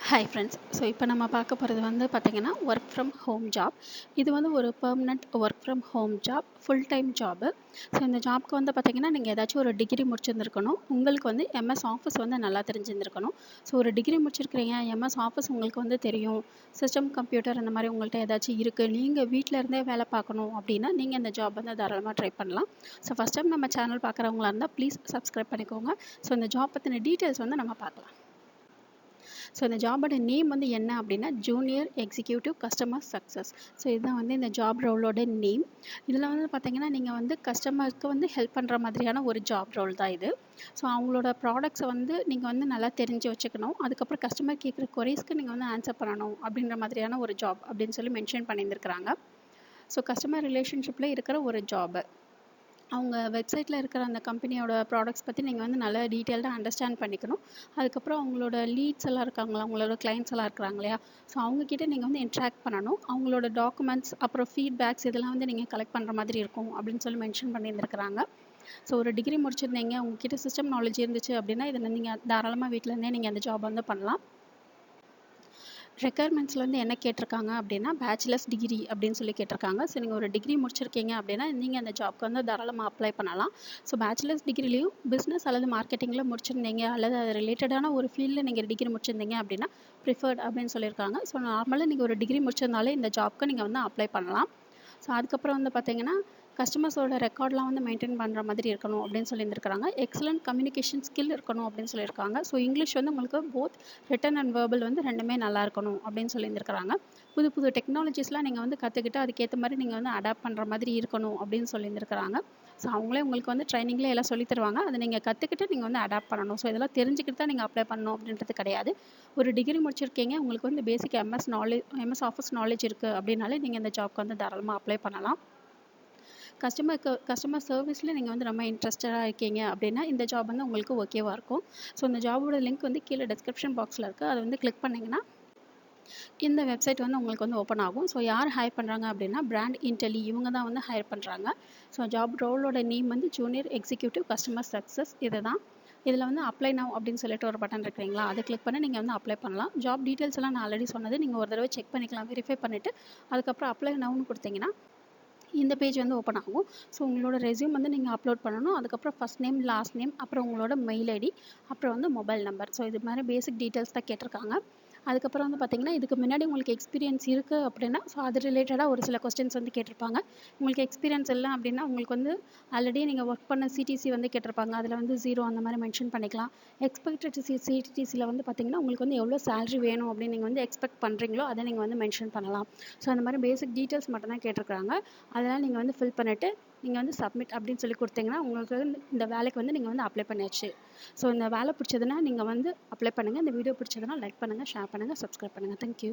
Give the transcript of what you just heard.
Hi friends. So இப்போ நம்ம பார்க்க போகிறது வந்து பார்த்திங்கன்னா ஒர்க் ஃப்ரம் ஹோம் ஜாப். இது வந்து ஒரு permanent work from home job, full time job. So இந்த ஜாப்க்கு வந்து பார்த்திங்கன்னா நீங்கள் ஏதாச்சும் ஒரு டிகிரி முடிச்சிருந்துருக்கணும். உங்களுக்கு வந்து எம்எஸ் ஆஃபீஸ் வந்து நல்லா தெரிஞ்சிருந்துருக்கணும். ஸோ ஒரு டிகிரி முடிச்சிருக்கிறீங்க, எம்எஸ் ஆஃபீஸ் உங்களுக்கு வந்து தெரியும், சிஸ்டம் கம்ப்யூட்டர் அந்த மாதிரி உங்கள்கிட்ட ஏதாச்சும் இருக்குது, நீங்கள் வீட்டில் இருந்தே வேலை பார்க்கணும் அப்படின்னா நீங்கள் இந்த ஜாப் வந்து தாராளமாக ட்ரை பண்ணலாம். ஸோ ஃபஸ்ட் டைம் நம்ம சேனல் பார்க்குறவங்களா இருந்தால் ப்ளீஸ் சப்ஸ்கிரைப் பண்ணிக்கோங்க. ஸோ இந்த ஜாப் பற்றின டீட்டெயில்ஸ் வந்து நம்ம பார்க்கலாம். ஸோ இந்த ஜாபோட நேம் வந்து என்ன அப்படின்னா junior executive customer success. So இதுதான் வந்து இந்த ஜாப் ரோலோட நேம். இதில் வந்து பார்த்தீங்கன்னா நீங்கள் வந்து கஸ்டமருக்கு வந்து ஹெல்ப் பண்ணுற மாதிரியான ஒரு ஜாப் ரோல் தான் இது. ஸோ அவங்களோட ப்ராடக்ட்ஸை வந்து நீங்கள் வந்து நல்லா தெரிஞ்சு வச்சுக்கணும். அதுக்கப்புறம் கஸ்டமர் கேட்குற கொரீஸ்க்கு நீங்கள் வந்து ஆன்சர் பண்ணணும் அப்படின்ற மாதிரியான ஒரு ஜாப் அப்படின்னு சொல்லி மென்ஷன் பண்ணியிருந்துருக்காங்க. ஸோ கஸ்டமர் ரிலேஷன்ஷிப்பில் இருக்கிற ஒரு ஜாபு. அவங்க வெப்சைட்டில் இருக்கிற அந்த கம்பெனியோட ப்ராடக்ட்ஸ் பற்றி நீங்கள் வந்து நல்லா டீட்டெயில்டாக அண்டர்ஸ்டாண்ட் பண்ணிக்கணும். அதுக்கப்புறம் அவங்களோட லீட்ஸ் எல்லாம் இருக்காங்களா, அவங்களோட கிளைண்ட்ஸ் எல்லாம் இருக்கிறாங்க இல்லையா, ஸோ அவங்கக்கிட்ட நீங்கள் வந்து இன்ட்ராக்ட் பண்ணணும். அவங்களோட டாக்குமெண்ட்ஸ் அப்புறம் ஃபீட்பேக்ஸ் இதெல்லாம் வந்து நீங்கள் கலெக்ட் பண்ணுற மாதிரி இருக்கும் அப்படின்னு சொல்லி மென்ஷன் பண்ணியிருந்துருக்குறாங்க. ஸோ ஒரு டிகிரி முடிச்சிருந்தீங்க, உங்ககிட்ட சிஸ்டம் நாலேஜ் இருந்துச்சு அப்படின்னா இதில் நீங்கள் தாராளமாக வீட்டிலேருந்தே நீங்கள் அந்த ஜாப் வந்து பண்ணலாம். ரெக்குயர்மெண்ட்ஸில் வந்து என்ன கேட்டிருக்காங்க அப்படின்னா பேச்சுலர்ஸ் டிகிரி அப்படின்னு சொல்லி கேட்டிருக்காங்க. ஸோ நீங்கள் ஒரு டிகிரி முடிச்சிருக்கீங்க அப்படின்னா நீங்கள் அந்த ஜாப்க்கு வந்து தாராளமாக அப்ளை பண்ணலாம். ஸோ பேச்சுலர்ஸ் டிகிரிலையும் பிஸ்னஸ் அல்லது மார்க்கெட்டிங்கில் முடிச்சிருந்தீங்க அல்லது அது ரிலேட்டடான ஒரு ஃபீல்டில் நீங்கள் டிகிரி முடிச்சிருந்தீங்க அப்படின்னா ப்ரிஃபர்ட் அப்படின்னு சொல்லியிருக்காங்க. ஸோ நார்மலாக நீங்கள் ஒரு டிகிரி முடிச்சிருந்தாலே இந்த ஜாப்க்கு நீங்கள் வந்து அப்ளை பண்ணலாம். ஸோ அதுக்கப்புறம் வந்து பார்த்தீங்கன்னா கஸ்டமர்ஸோட ரெக்கார்ட்லாம் வந்து மெயின்டைன் பண்ணுற மாதிரி இருக்கணும் அப்படின்னு சொல்லியிருந்துருக்காங்க. எக்ஸலண்ட் கம்யூனிகேஷன் ஸ்கில் இருக்கணும் அப்படின்னு சொல்லியிருக்காங்க. ஸோ இங்கிலீஷ் வந்து உங்களுக்கு போத் ரிட்டன் அண்ட் வேர்பல் வந்து ரெண்டுமே நல்லா இருக்கணும் அப்படின்னு சொல்லியிருந்துருக்காங்க. புது புது டெக்னாலஜிஸ்லாம் நீங்கள் வந்து கற்றுக்கிட்டு அதுக்கேற்ற மாதிரி நீங்கள் வந்து அடாப்ட் பண்ணுற மாதிரி இருக்கணும் அப்படின்னு சொல்லியிருந்துருக்காங்க. ஸோ அவங்களே உங்களுக்கு வந்து ட்ரைனிங்லேயே எல்லாம் சொல்லி தருவாங்க. அதை நீங்கள் கற்றுக்கிட்டு நீங்கள் வந்து அடாப்ட் பண்ணணும். ஸோ இதெல்லாம் தெரிஞ்சுக்கிட்டு தான் நீங்கள் அப்ளை பண்ணணும் அப்படின்றது கிடையாது. ஒரு டிகிரி முடிச்சிருக்கீங்க, உங்களுக்கு வந்து பேசிக் எம்எஸ் ஆஃபீஸ் நாலேஜ் இருக்குது அப்படின்னாலே நீங்கள் இந்த ஜாப்க்கு வந்து தாராளமாக அப்ளை பண்ணலாம். கஸ்டமர் சர்வீஸில் நீங்கள் வந்து ரொம்ப இன்ட்ரெஸ்டடாக இருக்கீங்க அப்படின்னா இந்த ஜாப் வந்து உங்களுக்கு ஓகேவாக இருக்கும். ஸோ இந்த ஜாபோட லிங்க் வந்து கீழே டிஸ்கிரிப்ஷன் பாக்ஸில் இருக்குது. அதை வந்து கிளிக் பண்ணிங்கன்னா இந்த வெப்சைட் வந்து உங்களுக்கு வந்து ஓப்பன் ஆகும். ஸோ யார் ஹையர் பண்ணுறாங்க அப்படின்னா பிராண்ட் இன்டெலி, இவங்க தான் வந்து ஹையர் பண்ணுறாங்க. ஸோ ஜாப் ரோலோட நேம் வந்து ஜூனியர் எக்ஸிக்யூட்டிவ் கஸ்டமர் சக்ஸஸ். இது தான். இதில் வந்து அப்ளை நவ் அப்படின்னு சொல்லிட்டு ஒரு பட்டன் இருக்கிறீங்களா, அதை கிளிக் பண்ணி நீங்கள் வந்து அப்ளை பண்ணலாம். ஜாப் டீட்டெயில்ஸ் எல்லாம் நான் ஆல்ரெடி சொன்னது, நீங்கள் ஒரு தடவை செக் பண்ணிக்கலாம், வெரிஃபை பண்ணிவிட்டு அதுக்கப்புறம் அப்ளை நவ்னு கொடுத்தீங்கன்னா இந்த பேஜ் வந்து ஓப்பன் ஆகும். ஸோ உங்களோட ரெஸ்யூம் வந்து நீங்கள் அப்லோட் பண்ணணும். அதுக்கப்புறம் ஃபஸ்ட் நேம், லாஸ்ட் நேம், அப்புறம் உங்களோட மெயில் ஐடி, அப்புறம் வந்து மொபைல் நம்பர். ஸோ இது மாதிரி பேசிக் டீட்டெயில்ஸ் தான் கேட்டிருக்காங்க. அதுக்கப்புறம் வந்து பார்த்தீங்கன்னா இதுக்கு முன்னாடி உங்களுக்கு எக்ஸ்பீரியன்ஸ் இருக்குது அப்படின்னா ஸோ அது ரிலேட்டடாக ஒரு சில கொஸ்டின்ஸ் வந்து கேட்டிருப்பாங்க. உங்களுக்கு எக்ஸ்பீரியன்ஸ் இல்லை அப்படின்னா உங்களுக்கு வந்து ஆல்ரெடி நீங்கள் ஒர்க் பண்ண சிடிசி வந்து கேட்டிருப்பாங்க. அதில் வந்து 0 அந்த மாதிரி மென்ஷன் பண்ணிக்கலாம். எக்ஸ்பெக்டட் சிடிசியில் வந்து பார்த்தீங்கன்னா உங்களுக்கு வந்து எவ்வளோ சேலரி வேணும் அப்படின்னு நீங்கள் வந்து எக்ஸ்பெக்ட் பண்ணுறீங்களோ அதை நீங்கள் வந்து மென்ஷன் பண்ணலாம். ஸோ அந்த மாதிரி பேசிக் டீட்டெயில்ஸ் மட்டும் தான் கேட்டிருக்காங்க. அதெல்லாம் நீங்கள் வந்து ஃபில் பண்ணிவிட்டு நீங்கள் வந்து சப்மிட் அப்படின்னு சொல்லி கொடுத்தீங்கன்னா உங்களுக்கு இந்த வேலைக்கு வந்து நீங்கள் வந்து அப்ளை பண்ணியாச்சு. ஸோ இந்த வேலை பிடிச்சதுன்னா நீங்கள் வந்து அப்ளை பண்ணுங்கள். இந்த வீடியோ பிடிச்சதுன்னா லைக் பண்ணுங்கள், ஷேர் பண்ணுங்கள், சப்ஸ்கிரைப் பண்ணுங்கள். தேங்க்யூ.